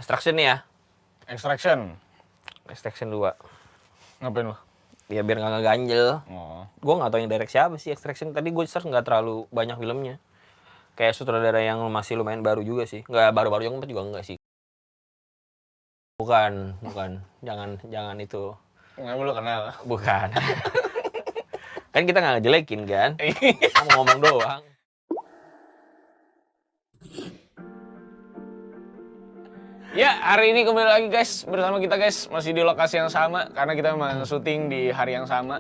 Extraction nih ya. Extraction 2. ngapain lo? Ya biar nggak ngeganjel. Gue nggak tahu yang direct siapa sih Extraction. Tadi gue search nggak terlalu banyak filmnya. Kayak sutradara yang masih lumayan baru juga sih. Nggak baru-baru yang juga enggak sih. Bukan. Jangan itu. Nggak lo kenal? Bukan. Kan kita nggak ngejelekin kan? Kita mau ngomong doang. Ya, hari ini kembali lagi guys bersama kita guys, masih di lokasi yang sama karena kita memang syuting di hari yang sama.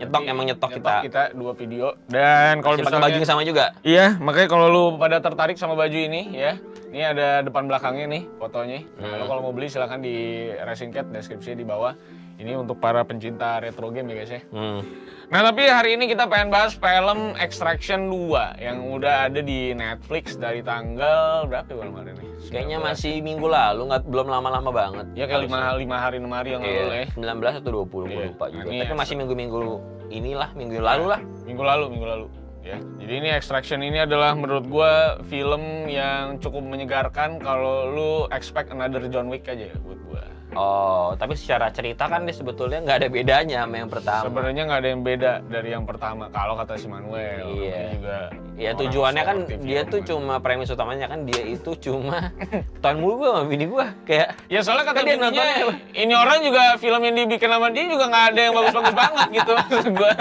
Nyetok kita 2 video. Dan kalau pakai baju yang sama juga. Iya, makanya kalau lu pada tertarik sama baju ini ya, ini ada depan belakangnya nih fotonya. Lalu kalau mau beli silahkan di Racing Cat, deskripsi di bawah. Ini untuk para pencinta retro game ya guys ya. Nah tapi hari ini kita pengen bahas film Extraction 2 yang udah ada di Netflix dari tanggal berapa ya kemarin nih? Kayaknya masih minggu lalu, belum lama-lama banget. Ya kayak 5 hari 6 hari yang lalu ya. 19 atau 20 gue lupa juga. Tapi masih minggu-minggu inilah, minggu lalu lah. Minggu lalu. Ya. Jadi ini Extraction ini adalah menurut gua film yang cukup menyegarkan kalau lu expect another John Wick aja ya buat gua. Oh, tapi secara cerita kan dia sebetulnya nggak ada bedanya sama yang pertama. Sebenarnya nggak ada yang beda dari yang pertama kalau kata si Manuel. Iya. Juga. Ya tujuannya kan dia tuh cuma premis utamanya kan dia itu cuma tahun mulu gua sama bini gua kayak. Ya soalnya kata dia bininya ini orang juga film yang dibikin sama dia juga nggak ada yang bagus-bagus banget gitu maksud gua.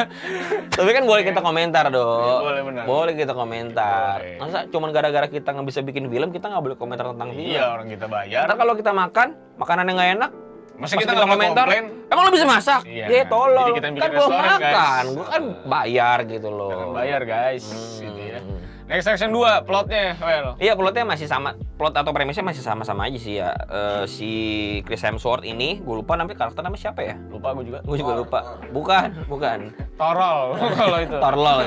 Tapi kan boleh kita komentar dong. Boleh benar. Boleh kita komentar. Masa cuma gara-gara kita nggak bisa bikin film kita nggak boleh komentar tentang film? Iya orang kita bayar. Ntar kalau kita makan makanan yang nggak enak. Masa kita nggak komentar? Emang lo bisa masak? Iya. Ya tolol. Kan Gua makan, gua kan bayar gitu loh. Jangan bayar guys, gitu ya. Next Section 2, plotnya, well. Iya, plotnya masih sama. Plot atau premisnya masih sama-sama aja sih ya. Si Chris Hemsworth ini, gue lupa karakter namanya siapa ya? Lupa gue juga. Gue juga lupa. Bukan. Torol kalau itu. Torlol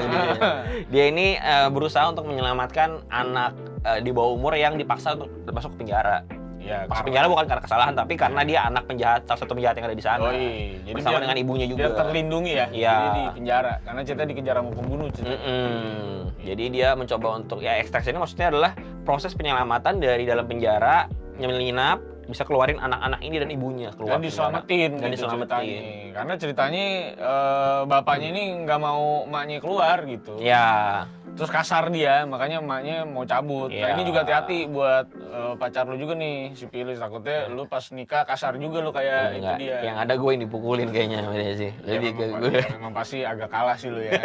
dia ini berusaha untuk menyelamatkan anak di bawah umur yang dipaksa untuk masuk ke penjara. Ya, masuk penjara bukan karena kesalahan, tapi karena dia anak penjahat, salah satu penjahat yang ada di sana. Jadi bersama dengan ibunya juga. Dia terlindungi ya. Iya. Jadi di penjara karena ceritanya dikejar sama pembunuh. Jadi dia mencoba untuk Extraction ini maksudnya adalah proses penyelamatan dari dalam penjara, menyelinap, bisa keluarin anak-anak ini dan ibunya keluar. Dan diselamatin. Karena ceritanya bapaknya ini nggak mau emaknya keluar gitu. Ya. Terus kasar dia, makanya emaknya mau cabut. Ya. Nah ini juga hati-hati buat pacar lu juga nih, si Pilis. Takutnya lu pas nikah kasar juga lu kayak itu dia. Yang ada gue yang dipukulin kayaknya sama dia sih. Lebih ke gue. Memang pasti agak kalah sih lu ya.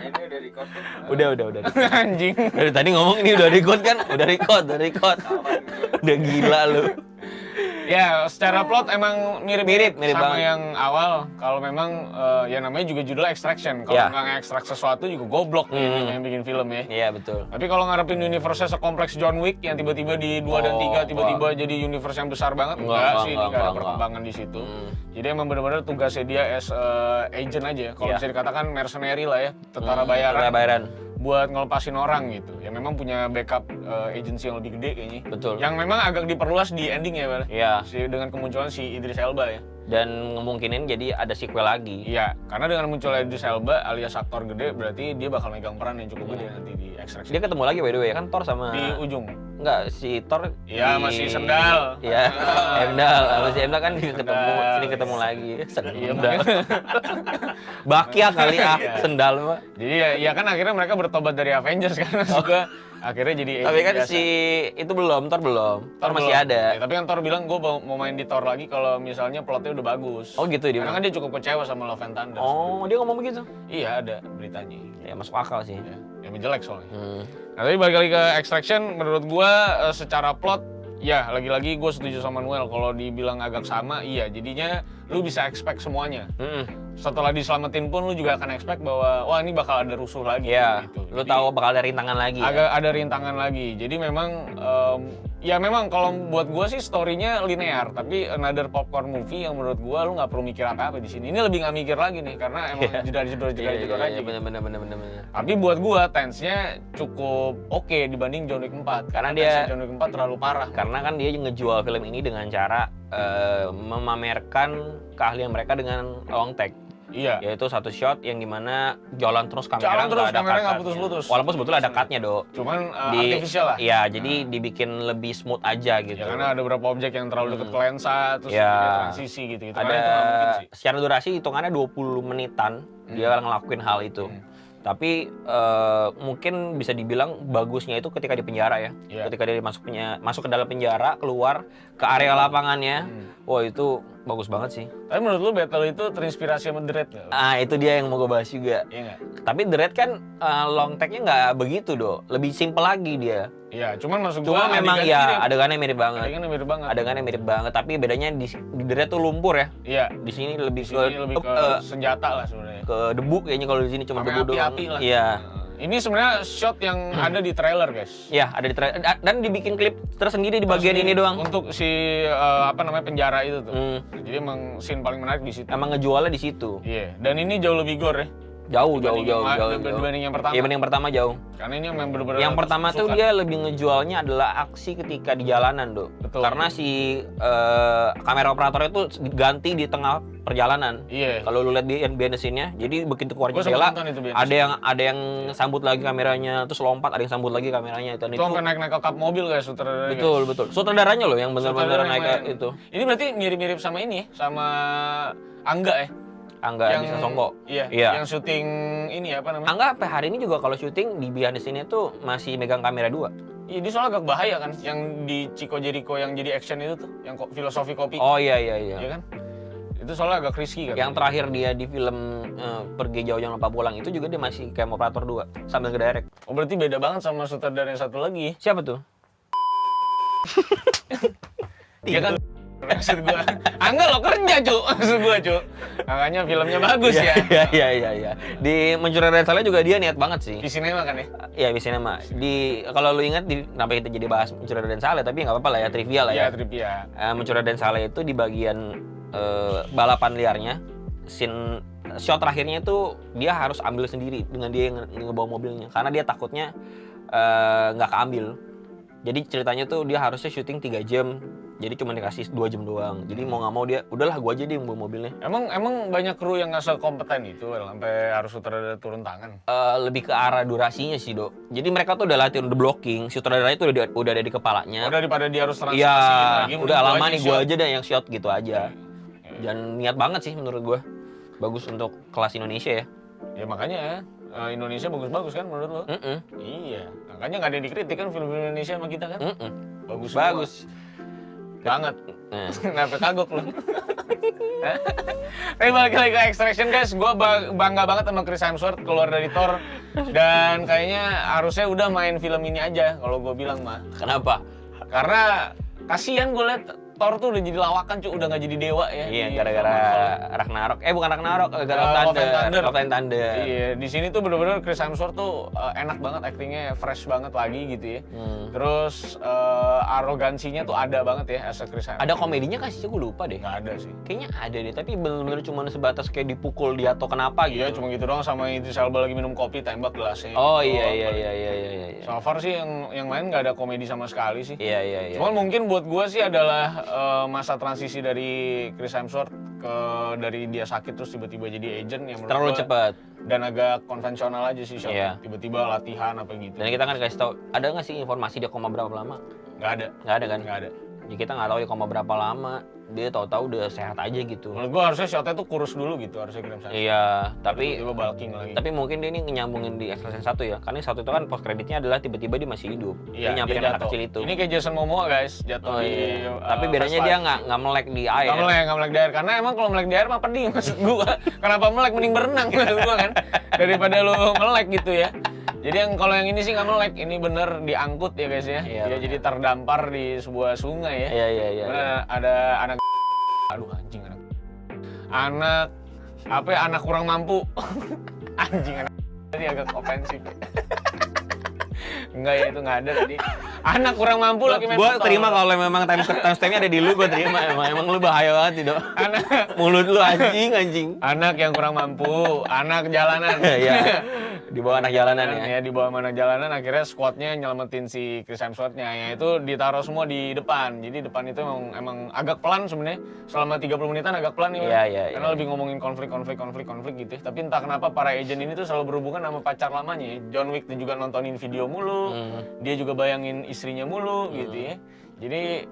Ini udah record kan? Udah. Anjing. Dari tadi ngomong ini udah record kan? Udah record. Udah gila lu. Ya, secara plot emang mirip sama banget. yang awal. Kalau memang ya namanya juga judul Extraction. Kalau nggak ngekstrak sesuatu juga goblok nih yang bikin film ya. Iya, betul. Tapi kalau ngarepin universe-nya sekompleks John Wick yang tiba-tiba di 2 dan 3 tiba-tiba jadi universe yang besar banget, enggak sih, nggak ada perkembangan di situ. Jadi emang benar-benar tugasnya dia as agent aja. Kalau bisa dikatakan mercenary lah ya, tentara bayaran. Buat ngelepasin orang gitu. Yang memang punya backup agency yang lebih gede kayaknya. Betul. Yang memang agak diperluas di ending ya, Bang. Iya. Dengan kemunculan si Idris Elba ya. Dan ngemungkinin jadi ada sequel lagi. Iya, karena dengan munculnya Idris Elba alias aktor gede, berarti dia bakal megang peran yang cukup gede nanti di Extraction. Dia ketemu lagi by the way kan Thor sama di ujung. Enggak, si Thor iya masih sendal. Iya, Emdal. Masih Emdal kan sini ketemu lagi. Sendal. Bakia kali sendal mah. Jadi ya kan akhirnya mereka bertobat dari Avengers kan juga. Akhirnya jadi tapi kan biasa. si itu Thor belum. Thor masih ada. Ya, tapi kan Thor bilang gue mau main di Thor lagi kalau misalnya plotnya udah bagus. Oh gitu dia. Karena kan dia cukup kecewa sama Love and Thunder. Oh, dia ngomong begitu? Iya ada beritanya. Ya masuk akal sih. Ya jelek soalnya. Nah tapi balik lagi ke Extraction, menurut gue secara plot, ya lagi-lagi gue setuju sama Manuel. Kalau dibilang agak sama, iya. Jadinya lu bisa expect semuanya. Setelah diselamatin pun lu juga akan expect bahwa wah ini bakal ada rusuh lagi. Iya. Gitu. Lu tahu bakal ada rintangan lagi. Ada rintangan lagi. Jadi memang ya memang kalau buat gue sih story-nya linear, tapi another popcorn movie yang menurut gue lu nggak perlu mikir apa-apa di sini. Ini lebih nggak mikir lagi nih karena emang jedor aja. Bener. Tapi buat gue tense-nya cukup oke dibanding John Wick 4 karena dia John Wick 4 terlalu parah. Karena kan dia ngejual film ini dengan cara memamerkan keahlian mereka dengan long take. Iya. Yaitu satu shot yang dimana jalan terus Jalan terus, nggak ada kamera nggak cut-nya. putus-putus. Walaupun sebetulnya ada cut-nya, Dok. Cuman artificial lah. Iya, jadi dibikin lebih smooth aja gitu. Ya karena ada beberapa objek yang terlalu dekat ke lensa, terus Ya. dia transisi gitu-gitu. Ada Karena itu nggak mungkin sih. secara durasi hitungannya 20 menitan dia ngelakuin hal itu. Tapi mungkin bisa dibilang bagusnya itu ketika di penjara ya. Iya. Ketika dia masuk ke dalam penjara, keluar ke area lapangannya. Wah, itu bagus banget sih. Tapi menurut lu Battle itu terinspirasi sama The Raid nggak? Ah, itu dia yang mau gue bahas juga. Iya nggak? Tapi The Raid kan long take-nya nggak begitu, Do. Lebih simple lagi dia. Iya, cuman maksud Cuma gua memang ya adegannya mirip banget. adegannya mirip banget. Adegannya mirip banget, tapi bedanya di The Raid tuh lumpur ya. Iya. Di sini lebih Di sini lebih ke senjata lah sebenarnya. ke debu kayaknya, kalau di sini cuma Sampai debu doang. api-api lah. Iya. Ini sebenarnya shot yang ada di trailer, guys. Iya, ada di dan dibikin klip tersendiri di bagian ini doang. Untuk si penjara itu tuh. Jadi emang scene paling menarik di situ. Emang ngejualnya di situ. Iya, dan ini jauh lebih gore ya. Jauh. Dibanding yang pertama. Iya, dibanding yang pertama jauh. Karena ini memang bener-bener Yang pertama tuh dia lebih ngejualnya adalah aksi ketika di jalanan, Do. Betul. Karena si kamera operatornya tuh ganti di tengah perjalanan. Iya. Kalau lu lihat di behind the scene-nya, jadi begitu keluar Gua jendela, sempet nonton itu behind the ada yang sambut lagi kameranya, terus lompat, ada yang sambut lagi kameranya itu. Itu sampai naik-naik ke kap mobil guys, sutradara. Betul. Sutradaranya loh yang benar-benar Sutradara naik yang ke itu. Ini berarti mirip-mirip sama ini ya, sama Angga ya? Angga bisa Songko. Iya, yang syuting ini apa namanya? Angga sampai hari ini juga kalau syuting di behind the scene tuh masih megang kamera 2. Iya, dia soalnya agak bahaya kan, yang di Chico Jericho yang jadi action itu tuh, yang filosofi kopi. Oh iya. Iya kan? Itu soalnya agak risky kan. Yang terakhir dia di film Pergi Jauh Jangan Lupa Pulang itu juga dia masih kayak operator 2 sambil ngedirect. Oh, berarti beda banget sama sutradara yang satu lagi. Siapa tuh? Iya kan? Maksud gua, Angga lo kerja, Cuk. Maksud gua, Cuk. Makanya filmnya bagus ya. Iya. Di Mencuri Raden Saleh juga dia niat banget sih. Di sinema kan ya? Iya, di sinema. Kalau lu ingat kenapa kita jadi bahas Mencuri Raden Saleh, tapi nggak apa-apa lah ya, trivia lah ya. Iya, trivia. Mencuri Raden Saleh itu di bagian balapan liarnya, shot terakhirnya itu dia harus ambil sendiri dengan dia yang ngebawa mobilnya, karena dia takutnya nggak keambil. Jadi ceritanya tuh dia harusnya syuting 3 jam, jadi cuma dikasih 2 jam doang. Jadi mau nggak mau dia, udahlah gua aja deh yang bawa mobilnya. Emang banyak kru yang nggak sekompeten itu sampai harus sutradara turun tangan. Lebih ke arah durasinya sih, Dok. Jadi mereka tuh udah latihan, udah blocking, sutradaranya tuh udah ada di kepalanya. Daripada dia harus transisi Iya, lagi. udah lama nih gua aja deh yang shot gitu aja. Dan niat banget sih menurut gua. Bagus untuk kelas Indonesia ya. Ya makanya Indonesia bagus-bagus kan menurut lo? Iya, makanya nggak ada yang dikritik kan film-film Indonesia sama kita kan? Bagus. Banget. Kenapa kagok lo? Tapi balik lagi ke Extraction guys, gue bangga banget sama Chris Hemsworth keluar dari Thor. Dan kayaknya harusnya udah main film ini aja kalau gue bilang mah. Kenapa? Karena kasihan gue liat Thor tuh udah jadi lawakan, udah nggak jadi dewa ya. Iya, gara-gara Ragnarok. Bukan Ragnarok, Love and Thunder. Iya, di sini tuh bener-bener Chris Hemsworth tuh enak banget, actingnya fresh banget lagi gitu ya. Terus arogansinya tuh ada banget ya as a Chris Hemsworth. Ada komedinya kah sih? Gue lupa deh. Nggak ada sih. Kayaknya ada deh, tapi bener-bener cuma sebatas kayak dipukul dia atau kenapa gitu. Iya, cuma gitu doang, sama Idris Elba lagi minum kopi, tembak gelasnya. Oh iya. So far sih yang main nggak ada komedi sama sekali sih. Iya. Cuman mungkin buat gua sih adalah masa transisi dari Chris Hemsworth dari dia sakit terus tiba-tiba jadi agent yang menurut Terlalu gua cepat. dan agak konvensional aja sih shotnya. Iya. Tiba-tiba latihan apa gitu. Dan kita kan kasih tahu, ada nggak sih informasi dia koma berapa lama? Nggak ada. Nggak ada kan? Nggak ada. Ya, kita nggak tahu dia koma berapa lama. Dia tahu-tahu udah sehat aja gitu. Menurut gua harusnya shotnya tuh kurus dulu gitu, harusnya Chris Hemsworth. Iya, tapi Tiba-tiba bulking lagi. tapi mungkin dia ini nyambungin di Extraction 1 ya. Karena yang 1 itu kan post kreditnya adalah tiba-tiba dia masih hidup. Iya, dia nyamperin dia anak jatuh. kecil itu. Ini kayak Jason Momoa guys, jatuh Oh di iya. Tapi bedanya First dia Life. nggak melek di air. Nggak melek di air, karena emang kalau melek di air mah pedih maksud gua. Kenapa melek, mending berenang maksud gua kan, daripada lu melek gitu ya. Jadi yang kalau yang ini sih nggak melek, ini bener diangkut ya guys ya. Iya, Dia jadi terdampar di sebuah sungai ya. Iya. Karena ada anak anak apa ya, anak kurang mampu. Anjing, anak tadi agak ofensif ya. Enggak ya, itu nggak ada tadi. Anak kurang mampu lagi main Gue motor. terima kalau memang timestamp-nya ada di lu, gue terima. Emang lu bahaya banget sih, Dok. Anak Mulut lu anjing. anak yang kurang mampu, anak jalanan. Iya. Di bawah anak jalanan ya. Ya di bawah anak jalanan akhirnya squadnya nyelamatin si Chris Hemsworth-nya. Ya itu ditaruh semua di depan. Jadi depan itu emang agak pelan sebenarnya. Selama 30 menitan agak pelan nih. Iya. Karena lebih ngomongin konflik gitu. Tapi entah kenapa para agent ini tuh selalu berhubungan sama pacar lamanya. John Wick tuh juga nontonin video mulu. Dia juga bayangin istrinya mulu gitu ya. Jadi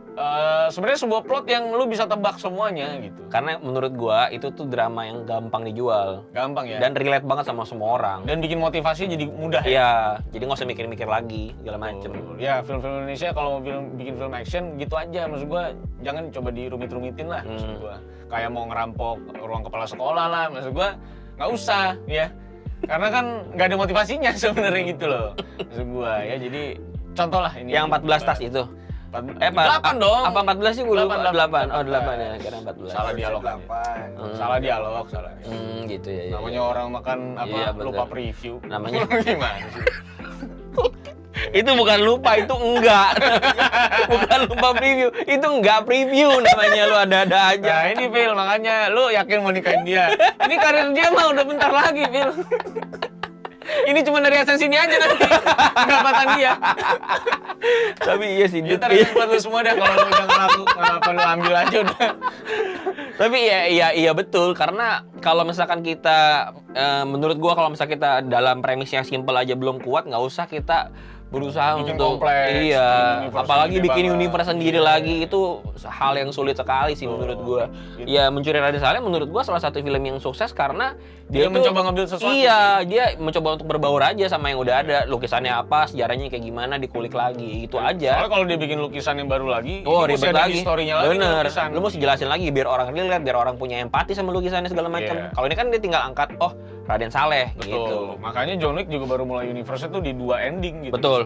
sebenarnya sebuah plot yang lu bisa tebak semuanya gitu. Karena menurut gua itu tuh drama yang gampang dijual. Gampang ya. Dan relate banget sama semua orang. Dan bikin motivasi jadi mudah. Iya, jadi nggak usah mikir-mikir lagi segala macem. Ya film-film Indonesia kalau mau bikin film action gitu aja. Maksud gua jangan coba dirumit-rumitin lah. Maksud gua kayak mau ngerampok ruang kepala sekolah lah. Maksud gua nggak usah ya. Karena kan nggak ada motivasinya sebenarnya gitu loh. Maksud gua ya jadi contoh lah ini. Yang 14 tas itu. 8 dong. Apa 14 sih? Gue lupa. 8. Oh, 8 ya. Kira 14. Salah dialog. Salah dialog. Gitu ya. Namanya orang makan apa Iya, betul. lupa preview. Namanya Gimana sih? itu bukan lupa, itu enggak. Bukan lupa preview. Itu enggak preview namanya, lu ada-ada aja. Nah ini Phil, makanya lu yakin mau nikahin dia. Ini karir dia mah udah bentar lagi Phil. Ini cuma dari AdSense ini aja nanti pendapatan dia. Tapi iya sih, Ntar buat lu semua deh kalau lu udah ngelaku, apa lu ambil aja udah. Tapi iya betul, karena kalau misalkan kita menurut gua kalau misalkan kita dalam premis yang simpel aja belum kuat, nggak usah kita berusaha Bikin untuk kompleks, iya, universe apalagi gede bikin banget. universe sendiri lagi itu hal yang sulit sekali sih menurut gua. Ya Mencuri Raden Saleh menurut gua salah satu film yang sukses karena Dia tuh- mencoba ngambil sesuatu Iya, dia mencoba untuk berbaur aja sama yang udah ada, lukisannya apa, sejarahnya kayak gimana, dikulik lagi, itu aja. Soalnya kalau dia bikin lukisan yang baru lagi, Oh, ini mesti ribet ada lagi. historinya lagi. nih Bener. lukisan. Lu mesti jelasin lagi biar orang relate, biar orang punya empati sama lukisannya segala macam. Iya. Kalau ini kan dia tinggal angkat, oh Raden Saleh Betul. gitu. Makanya John Wick juga baru mulai universe tuh di 2 ending gitu. Betul.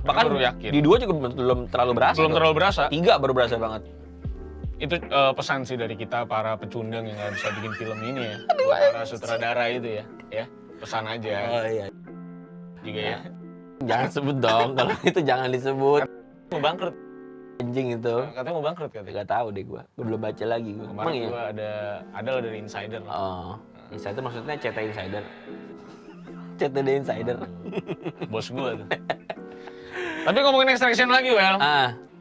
Bahkan baru yakin. di 2 juga belum terlalu berasa. Belum tuh. terlalu berasa. 3 baru berasa banget. Itu pesan sih dari kita para pecundang yang nggak bisa bikin film ini ya. Para sutradara itu ya. Pesan aja Oh iya. juga ya. Jangan sebut dong, kalau itu jangan disebut. Mau bangkrut. Anjing itu. Katanya mau bangkrut katanya. Gak tahu deh gua belum baca lagi gua. Kemarin Emang iya? gua ada lah dari insider lah. Oh, insider maksudnya CT Insider. CTD Insider. Bos gua tuh. Tapi ngomongin extraction lagi, Well.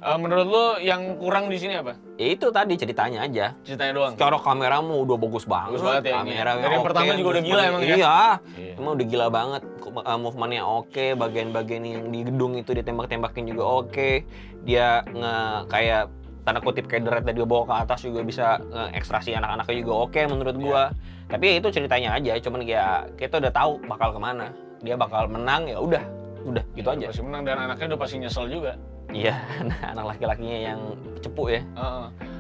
Menurut lu yang kurang di sini apa? Ya itu tadi ceritanya aja. Ceritanya doang. Cara kameramu udah bagus banget. Bagus banget ya ini. Kamera Dari yang pertama juga udah gila emang ya? Iya. Iya. Emang udah gila banget. Movementnya oke, bagian-bagian yang di gedung itu ditembak-tembakin juga oke. Dia kayak tanda kutip kayak deret dari bawah ke atas juga bisa ekstraksi anak-anaknya juga oke menurut gua. Tapi ya itu ceritanya aja, cuman ya kita udah tahu bakal kemana. Dia bakal menang ya udah gitu aja. Pasti menang dan anaknya udah pasti nyesel juga. Iya, anak laki-lakinya yang cepu ya.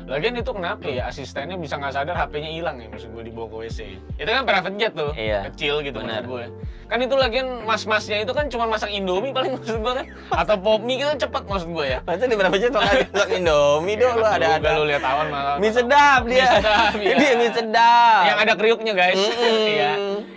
Lagian itu kenapa ya asistennya bisa nggak sadar HP-nya hilang ya maksud gue dibawa ke WC. Itu kan private jet tuh, Iya, kecil gitu bener. maksud gue. Kan itu lagian mas-masnya itu kan cuma masak Indomie paling maksud gue kan. Atau pop mie kan cepet maksud gue ya. Masa di berapa jam masak Indomie dong lu ada. Lu lihat awan malah. Mie sedap dia. Mie sedap, iya. Dia mie sedap. Yang ada kriuknya guys. Mm-mm. Iya.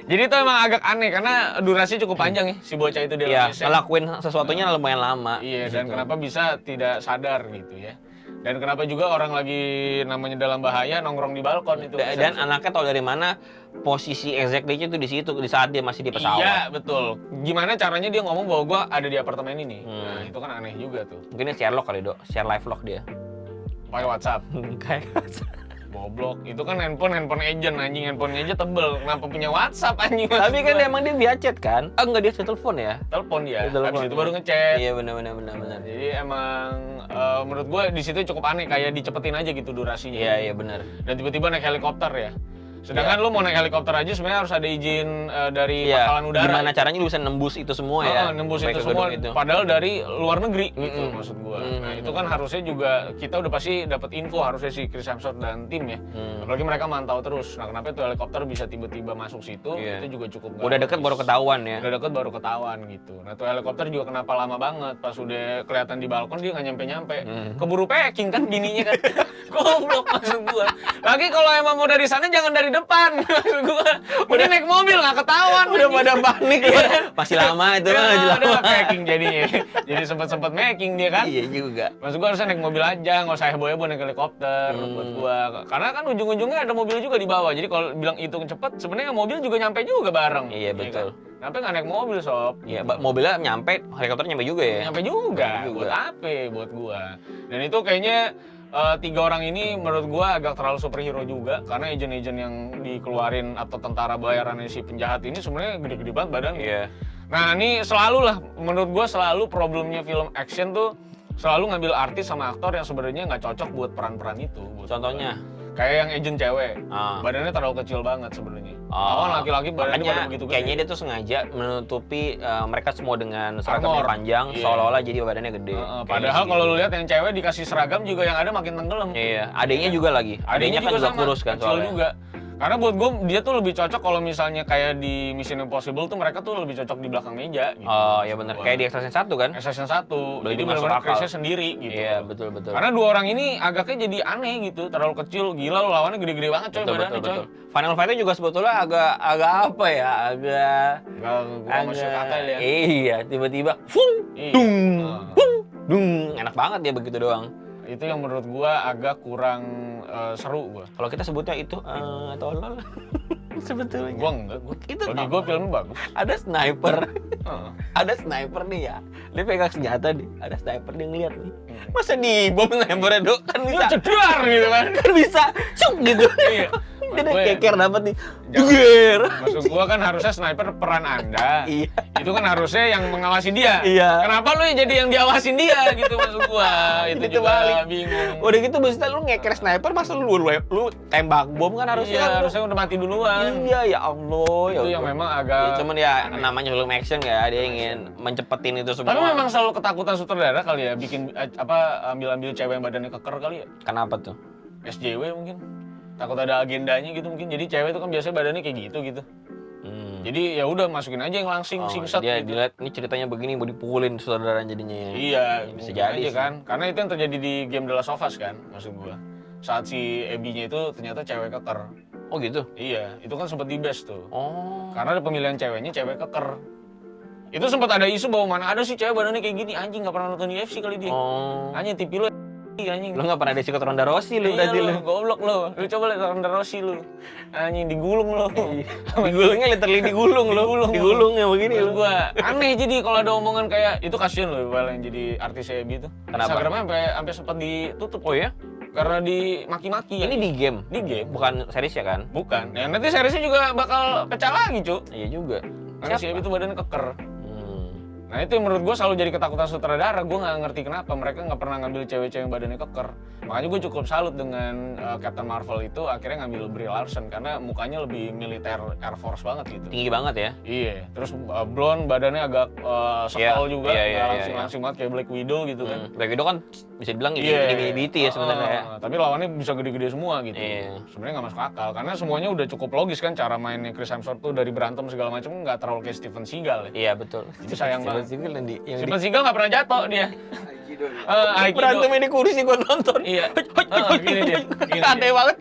Jadi itu emang agak aneh karena durasi cukup panjang ya si bocah itu di Iya, dalam WC. ngelakuin sesuatunya lumayan lama. Iya, dan kenapa bisa tidak sadar gitu ya. Dan kenapa juga orang lagi namanya dalam bahaya nongkrong di balkon itu. Dan anaknya tahu dari mana posisi exactly-nya itu di situ di saat dia masih di pesawat. Iya, betul. Gimana caranya dia ngomong bahwa gua ada di apartemen ini? Nah, itu kan aneh juga tuh. Mungkin dia share log kali, Dok. Share live log dia. Pakai WhatsApp. Kayak Goblok. Itu kan handphone agent anjing, handphonenya aja tebel. Kenapa punya WhatsApp anjing? tapi kan emang dia via chat kan? Enggak, dia telepon ya. telepon ya. Dia telepon. Habis itu baru ngechat. Iya, benar. Jadi emang menurut gue di situ cukup aneh kayak dicepetin aja gitu durasinya. Iya, benar. Dan tiba-tiba naik helikopter ya. Sedangkan lu mau naik helikopter aja sebenarnya harus ada izin dari Iya. Pangkalan Udara. Gimana caranya lu bisa nembus itu semua ya? Nembus Sampai itu ke semua gedung itu. padahal dari luar negeri gitu maksud gua. Mm-mm. Nah, itu kan harusnya juga kita udah pasti dapat info harusnya si Chris Hemsworth dan tim ya. Apalagi mereka mantau terus. Nah, kenapa itu helikopter bisa tiba-tiba masuk situ? Iya. Itu juga cukup Udah deket baru ketahuan ya. Udah deket baru ketahuan gitu. Nah, tuh helikopter juga kenapa lama banget? Pas udah kelihatan di balkon dia nggak nyampe-nyampe. Keburu packing kan bininya kan. Goblok maksud gua. Lagi kalau emang mau dari sana jangan dari depan maksud gua. Udah naik mobil nggak ketahuan. Udah pada panik ya. Masih lama itu kan masih lama. Udah packing jadinya. Jadi sempet making dia kan. Iya juga. Maksud gua harusnya naik mobil aja, nggak usah heboh-heboh naik helikopter buat gua. Karena kan ujung-ujungnya ada mobil juga di bawah. Jadi kalau bilang hitung cepet, sebenarnya mobil juga nyampe juga bareng. Iya, kan? betul. Kenapa nggak naik mobil, Sob? Ya, mobilnya nyampe, helikopter nyampe juga ya. Nyampe juga. Nyampe juga. Buat apa? Buat gua. Dan itu kayaknya 3 orang ini menurut gua agak terlalu superhero juga karena agent-agent yang dikeluarin atau tentara bayarannya si penjahat ini sebenarnya gede-gede banget badannya. Iya. Nah, ini selalu lah menurut gua selalu problemnya film action tuh selalu ngambil artis sama aktor yang sebenarnya nggak cocok buat peran-peran itu. Contohnya? Kayak yang agent cewek, Ah. badannya terlalu kecil banget sebenarnya. Oh. Lawan laki-laki badannya Makanya pada begitu kayaknya dia tuh sengaja menutupi mereka semua dengan seragamnya Armor. panjang, Iya. seolah-olah jadi badannya gede. Kayaknya Padahal sih kalau gitu. lu lihat yang cewek dikasih seragam juga yang ada makin tenggelam. Iya, adanya juga lagi. Adanya kan juga sama, kurus kan kecil soalnya. juga. Karena buat gue dia tuh lebih cocok kalau misalnya kayak di Mission Impossible tuh mereka tuh lebih cocok di belakang meja gitu. Oh, ya benar. Kayak di Extraction 1 kan? Assassin 1. Lebih Jadi masuk benar-benar akal. case-nya sendiri gitu. Iya, betul. Karena 2 orang ini agaknya jadi aneh gitu, terlalu kecil. Gila lu lawannya gede-gede banget coy badannya coy. Final Fight-nya juga sebetulnya agak apa ya? Agak Gak masuk akal ya. Iya, tiba-tiba fung, Iya. dung, Heeh. fung, dung. Enak banget dia begitu doang. Itu yang menurut gua agak kurang seru gua. Kalau kita sebutnya itu tolol. Sebetulnya. Gua enggak, Itu bagi tolol. gua filmnya bagus. Ada sniper. Heeh. Ada sniper nih ya. Dia pegang senjata nih. Ada sniper dia ngeliat nih. Masa dibom snipernya dok? Kan bisa. Cedar gitu kan. Kan bisa. Syuk gitu. Iya. Dia udah Gue ya. keker dapat nih. Jangan. Jeger. Maksud gua kan harusnya sniper peran Anda. Iya. Itu kan harusnya yang mengawasi dia. Iya. Kenapa lu jadi yang diawasin dia gitu maksud gua? Itu Itu juga balik. bingung. Udah gitu maksudnya lu ngeker sniper masa lu tembak bom kan harusnya Iya, kan lu- harusnya udah mati duluan. Iya ya Allah ya. Itu yang Allah. memang Ya, agak cuman ya namanya film action ya dia ingin mencepetin itu semua. Tapi memang selalu ketakutan sutradara kali ya bikin ambil cewek yang badannya keker kali ya. Kenapa tuh? SJW mungkin. Takut ada agendanya gitu mungkin. Jadi cewek itu kan biasanya badannya kayak gitu gitu. Jadi ya udah masukin aja yang langsing Oh, singsat dia gitu. dilihat ini ceritanya begini mau dipukulin saudara jadinya ya. Iya, bisa mungkin jadi aja sih. kan. Karena itu yang terjadi di game The Last of Us kan, maksud gua. Saat si Abby-nya itu ternyata cewek keker. Oh gitu. Iya, itu kan sempat di best tuh. Oh. Karena ada pemilihan ceweknya cewek keker. Itu sempat ada isu bahwa mana ada sih cewek badannya kayak gini, anjing nggak pernah nonton UFC kali dia. Oh. Anjing TV lu anjing. Lu nggak pernah ada sikut Ronda Rousey lu Iya berarti lu. goblok lu. Lu coba lihat Ronda Rousey lu. Anjing digulung lu. Digulungnya literally digulung lu. Digulung ya begini lu. Gua aneh jadi kalau ada omongan kayak itu kasihan loh Iqbal yang jadi artis Abby itu. Kenapa? Instagramnya sampai sempat ditutup. Oh ya? Karena dimaki-maki ya. Ini di game. Di game. Bukan series ya kan? Bukan. Ya nanti seriesnya juga bakal pecah lagi, Cuk. Iya juga. Karena si Abby itu badannya keker. Hmm. Nah itu yang menurut gue selalu jadi ketakutan sutradara. Gue nggak ngerti kenapa mereka nggak pernah ngambil cewek-cewek yang badannya keker. Makanya gue cukup salut dengan Captain Marvel itu akhirnya ngambil Brie Larson karena mukanya lebih militer Air Force banget gitu. Tinggi banget ya. Iya, terus blonde badannya agak sekol Iya, juga, iya, nggak iya, langsing-langsing banget kayak Black Widow gitu kan. Black Widow kan bisa dibilang Iya. ini ya sebenarnya ya. Tapi lawannya bisa gede-gede semua gitu. Iya. Sebenarnya nggak masuk akal karena semuanya udah cukup logis kan cara mainnya Chris Hemsworth tuh dari berantem segala macam nggak terlalu kayak Steven Seagal ya. Iya betul. Itu sayang banget. Steven yang Steven Seagal nggak pernah jatuh dia. Aikido. Aikido. berantemnya di kursi gua nonton. Iya. Gini dia. Gini Aneh dia. banget.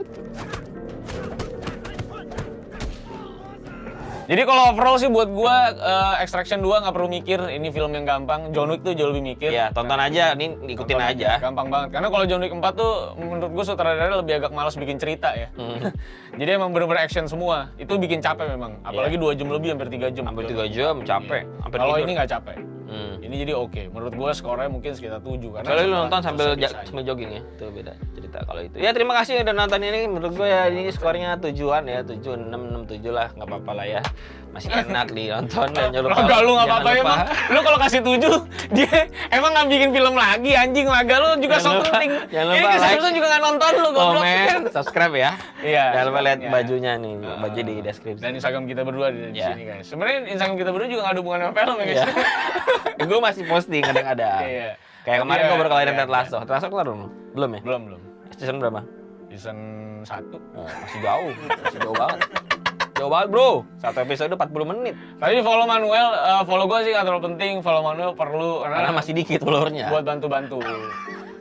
Jadi kalau overall sih buat gua Extraction 2 nggak perlu mikir, ini film yang gampang. John Wick tuh jauh lebih mikir. Iya, tonton aja, ini ikutin Tonton aja. Gampang banget. Karena kalau John Wick 4 tuh menurut gua sutradara lebih agak malas bikin cerita ya. Jadi emang bener-bener action semua. Itu bikin capek memang. Apalagi 2 jam lebih, hampir 3 jam. Hampir 3 jam, capek. Hampir Kalau tidur. ini nggak capek. Hmm. Ini jadi oke. Menurut gua skornya mungkin sekitar 7 karena Soalnya lu setelah nonton sambil selesai bisa aja. sambil jogging ya, itu beda cerita kalau itu. Ya terima kasih udah nonton ini. Menurut gue ya ini skornya 7-an ya, 7, 6, 6, 7 lah, nggak apa-apa lah ya. Masih enak ditonton dan jangan lupa. Laga lu nggak jangan apa-apa lupa- emang. Lu kalau kasih 7, dia emang nggak bikin film lagi anjing. Laga lu juga Jangan so lupa- penting. jangan Ini lupa Chris like, Hemsworth juga nggak nonton lu goblok. Komen, subscribe ya. Iya. Jangan lupa lihat Ya. bajunya nih, baju di deskripsi. Dan Instagram kita berdua di Ya. sini guys. Sebenarnya Instagram kita berdua juga nggak ada hubungan sama film ya guys. Iya. Gue masih posting kadang-kadang. Iya. Kayak kemarin Iya, gue baru kelarin iya, Ted Lasso. Ted Lasso kelar belum? Belum ya? Belum. Season berapa? Season 1. Oh, masih jauh. Masih jauh banget. Jauh banget bro. Satu episode 40 menit. Tapi follow Manuel, follow gue sih nggak terlalu penting. Follow Manuel perlu Karena masih dikit followernya. buat bantu-bantu.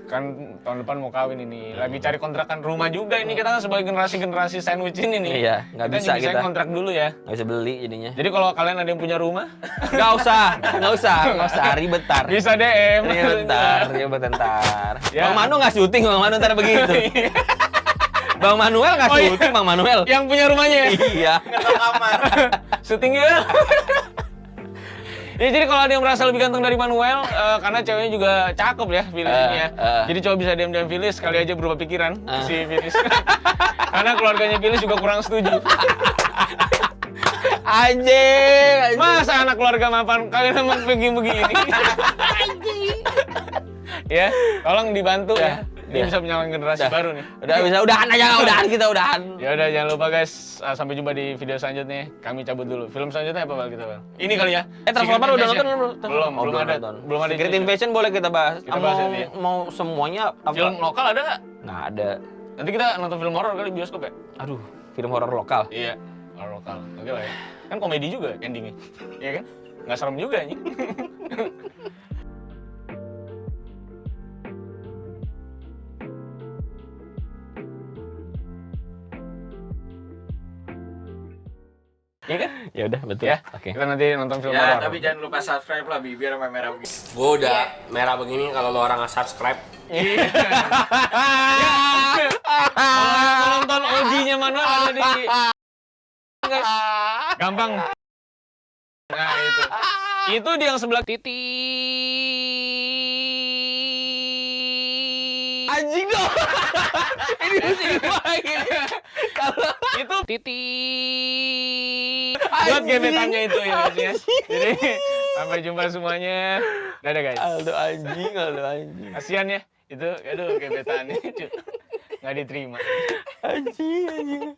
Kan tahun depan mau kawin ini. Lagi cari kontrakan rumah juga ini. Kita kan sebagai generasi sandwich ini nih. Iya, nggak bisa kita. kontrak dulu ya. Nggak bisa beli jadinya. Jadi kalau kalian ada yang punya rumah, Nggak usah ribetar. bisa DM. Ribetar. Ya. Bang Manu nggak syuting, Bang Manu ntar begitu. Bang Manuel nggak Oh, iya. syuting, Bang Manuel. Yang punya rumahnya ya? Iya. Nggak tahu kamar. Syuting ya. Ya jadi kalau ada yang merasa lebih ganteng dari Manuel, karena ceweknya juga cakep ya Phyllis ini ya. Jadi coba bisa diam-diam Phyllis, kali aja berubah pikiran si Phyllis. Karena keluarganya Phyllis juga kurang setuju. Anjing. Masa anak keluarga mapan kalian emang begini-begini? Ya, tolong dibantu ya. Ini bisa menyalakan generasi baru nih. Udahan aja, udahan. Ya udah, jangan lupa guys, sampai jumpa di video selanjutnya. Kami cabut dulu. Film selanjutnya apa Bal kita Bal? Ini kali ya. Transformer udah nonton belum? Belum ada. Belum ada. Secret Invasion boleh kita bahas. Kita bahas ini ya. Mau semuanya apa? Film lokal ada nggak? Nggak ada. Nanti kita nonton film horor kali bioskop ya? Aduh, film horor lokal. Iya, horor lokal. Oke lah ya. Kan komedi juga endingnya. Iya kan? Nggak serem juga nih. Iya kan? Ya udah, betul. Ya. Oke. Kita nanti nonton film Ya, horor. tapi jangan lupa subscribe lah, biar merah begini. Gue udah merah begini kalau lo orang nggak subscribe. Iya. Kalau nonton OG-nya Manuel ada di guys. Gampang. Nah, itu. Itu di yang sebelah titik. Anjing dong. Ini mesti gimana? Kalau Itu titik. Buat gebetannya itu ya guys ya. Jadi sampai jumpa semuanya. Dadah guys. Aldo anjing. Kasian ya. Itu aduh gebetannya nggak diterima. Anjing.